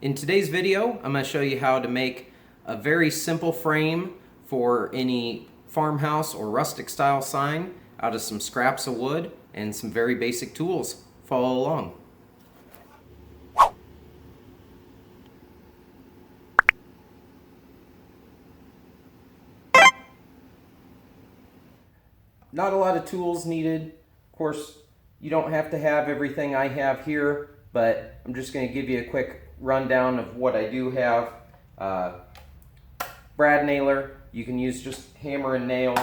In today's video, I'm going to show you how to make a very simple frame for any farmhouse or rustic style sign out of some scraps of wood and some very basic tools. Follow along. Not a lot of tools needed. Of course, you don't have to have everything I have here, but I'm just going to give you a quick rundown of what I do have. Brad nailer, you can use just hammer and nails,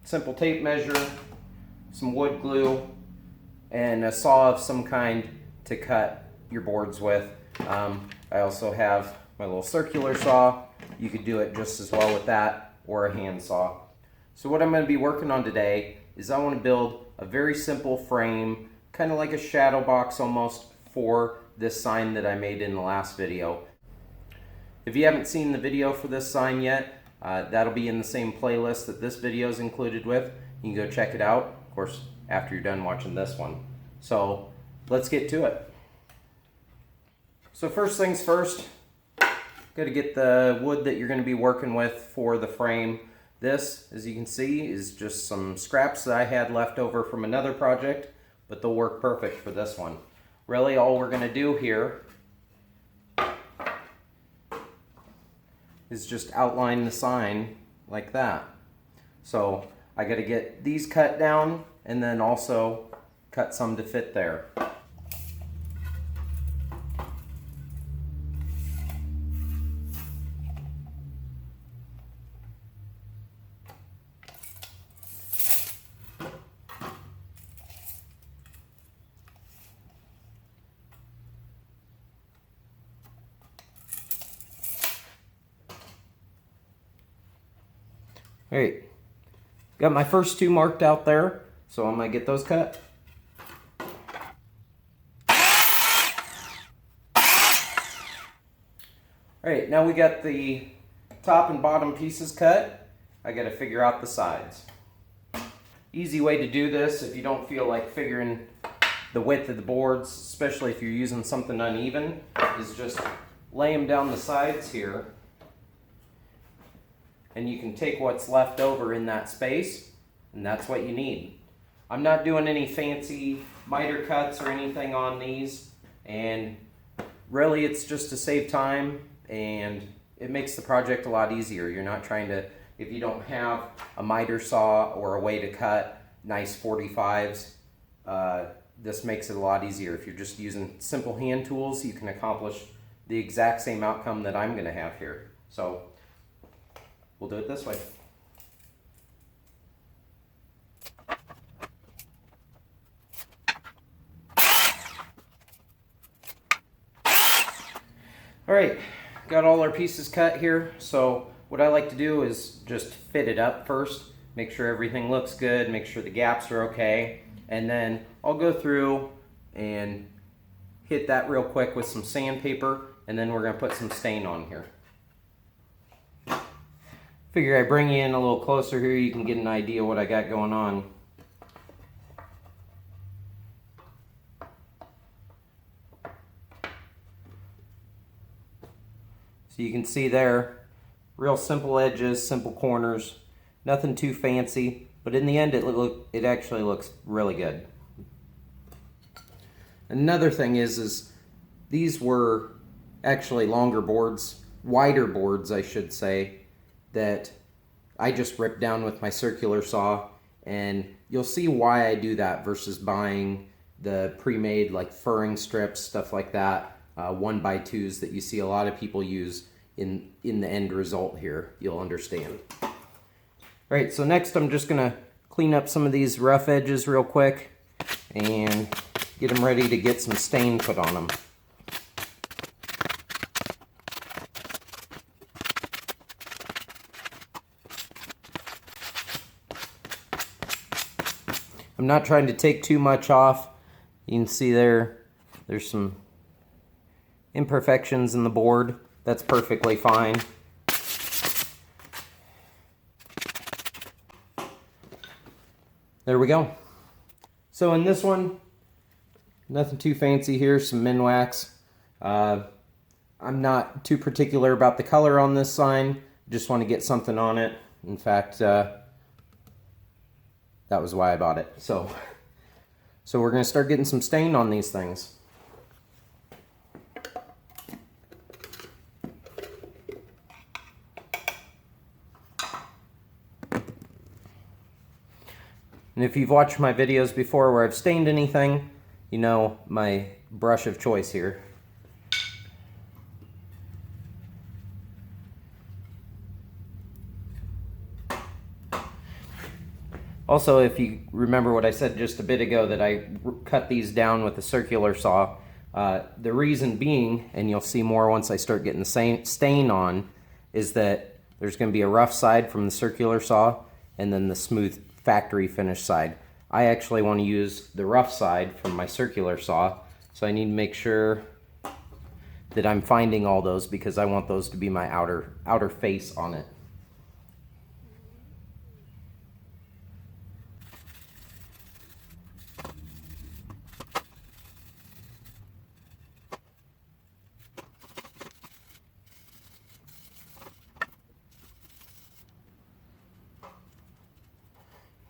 simple tape measure, some wood glue, and a saw of some kind to cut your boards with. I also have my little circular saw. You could do it just as well with that, or a hand saw. So what I'm going to be working on today is I want to build a very simple frame, kind of like a shadow box almost, for this sign that I made in the last video. If you haven't seen the video for this sign yet, that'll be in the same playlist that this video is included with. You can go check it out, of course, after you're done watching this one. So let's get to it. So first things first, got to get the wood that you're going to be working with for the frame. This, as you can see, is just some scraps that I had left over from another project, but they'll work perfect for this one. Really, all we're going to do here is just outline the sign like that. So I got to get these cut down and then also cut some to fit there. Alright, got my first two marked out there, so I'm going to get those cut. Alright, now we got the top and bottom pieces cut. I got to figure out the sides. Easy way to do this, if you don't feel like figuring the width of the boards, especially if you're using something uneven, is just lay them down the sides here. And you can take what's left over in that space, and that's what you need. I'm not doing any fancy miter cuts or anything on these, and really it's just to save time, and it makes the project a lot easier. You're not trying to, if you don't have a miter saw or a way to cut nice 45s, this makes it a lot easier. If you're just using simple hand tools, you can accomplish the exact same outcome that I'm going to have here. So we'll do it this way. Alright, got all our pieces cut here. So what I like to do is just fit it up first, make sure everything looks good, make sure the gaps are okay, and then I'll go through and hit that real quick with some sandpaper, and then we're going to put some stain on here. Figure I bring you in a little closer here, you can get an idea what I got going on. So you can see there, real simple edges, simple corners, nothing too fancy, but in the end it actually looks really good. Another thing is these were actually longer boards, wider boards I should say, that I just ripped down with my circular saw, and you'll see why I do that versus buying the pre-made like furring strips, stuff like that, 1x2s that you see a lot of people use in the end result here. You'll understand. Alright, so next I'm just going to clean up some of these rough edges real quick and get them ready to get some stain put on them. I'm not trying to take too much off. You can see there's some imperfections in the board. That's perfectly fine. There we go. So in this one, nothing too fancy here, some Minwax. I'm not too particular about the color on this sign. Just want to get something on it. In fact, that was why I bought it. So we're going to start getting some stain on these things. And if you've watched my videos before where I've stained anything, you know my brush of choice here. Also, if you remember what I said just a bit ago, that I cut these down with a circular saw, the reason being, and you'll see more once I start getting the stain on, is that there's going to be a rough side from the circular saw and then the smooth factory finish side. I actually want to use the rough side from my circular saw, so I need to make sure that I'm finding all those because I want those to be my outer face on it.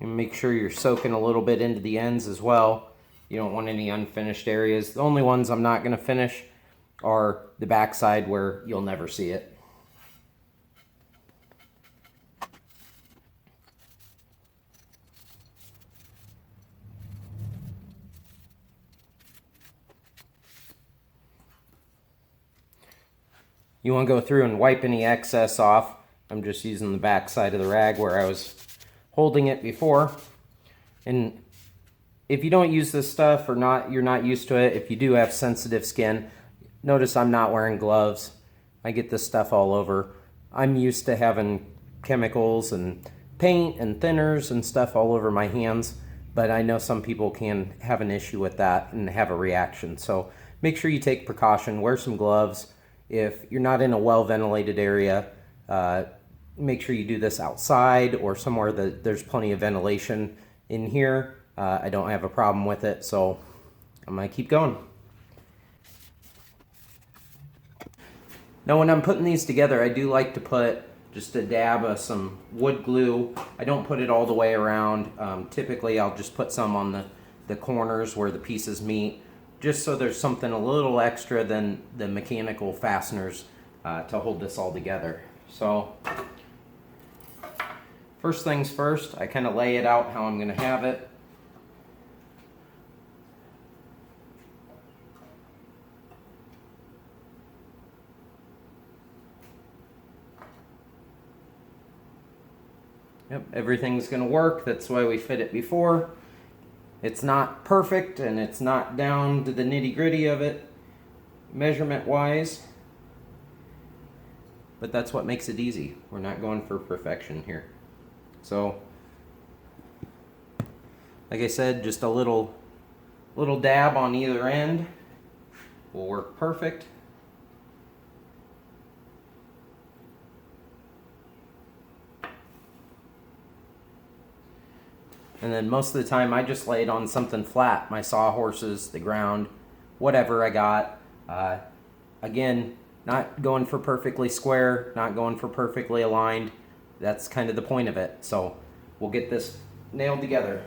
And make sure you're soaking a little bit into the ends as well. You don't want any unfinished areas. The only ones I'm not going to finish are the backside where you'll never see it. You want to go through and wipe any excess off. I'm just using the back side of the rag where I was holding it before. And if you don't use this stuff or you're not used to it, if you do have sensitive skin, notice I'm not wearing gloves. I get this stuff all over. I'm used to having chemicals and paint and thinners and stuff all over my hands, but I know some people can have an issue with that and have a reaction. So make sure you take precaution, wear some gloves. If you're not in a well-ventilated area, make sure you do this outside or somewhere that there's plenty of ventilation. In here, I don't have a problem with it, so I'm gonna keep going. Now when I'm putting these together, I do like to put just a dab of some wood glue. I don't put it all the way around. Typically I'll just put some on the corners where the pieces meet, just so there's something a little extra than the mechanical fasteners to hold this all together. So first things first, I kind of lay it out how I'm going to have it. Yep, everything's going to work. That's why we fit it before. It's not perfect and it's not down to the nitty-gritty of it measurement wise, but that's what makes it easy. We're not going for perfection here. So, like I said, just a little dab on either end will work perfect. And then most of the time I just lay it on something flat, my sawhorses, the ground, whatever I got. Again, not going for perfectly square, not going for perfectly aligned. That's kind of the point of it. So we'll get this nailed together.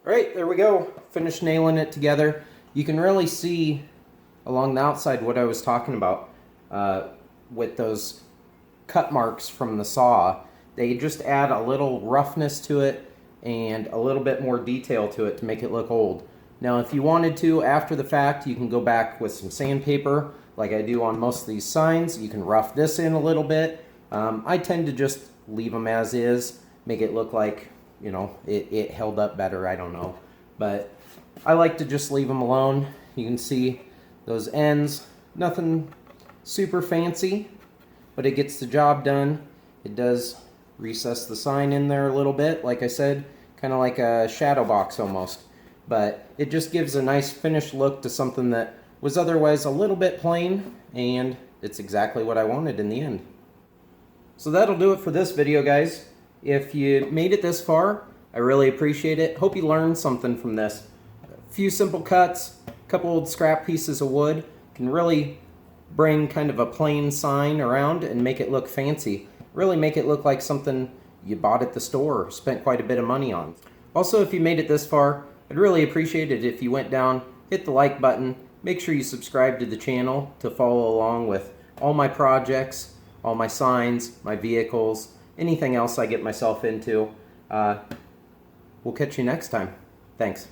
All right, there we go. Finished nailing it together. You can really see along the outside what I was talking about with those cut marks from the saw. They just add a little roughness to it. and a little bit more detail to it to make it look old. Now if you wanted to, after the fact, you can go back with some sandpaper like I do on most of these signs. You can rough this in a little bit. I tend to just leave them as is, make it look like, you know, it held up better, I don't know. But I like to just leave them alone. You can see those ends, nothing super fancy, but it gets the job done. It does recess the sign in there a little bit, like I said, kind of like a shadow box almost. But it just gives a nice finished look to something that was otherwise a little bit plain, and it's exactly what I wanted in the end. So that'll do it for this video, guys. If you made it this far, I really appreciate it. Hope you learned something from this. A few simple cuts, a couple old scrap pieces of wood can really bring kind of a plain sign around and make it look fancy. Really make it look like something you bought at the store or spent quite a bit of money on. Also, if you made it this far, I'd really appreciate it if you went down, hit the like button, make sure you subscribe to the channel to follow along with all my projects, all my signs, my vehicles, anything else I get myself into. We'll catch you next time. Thanks.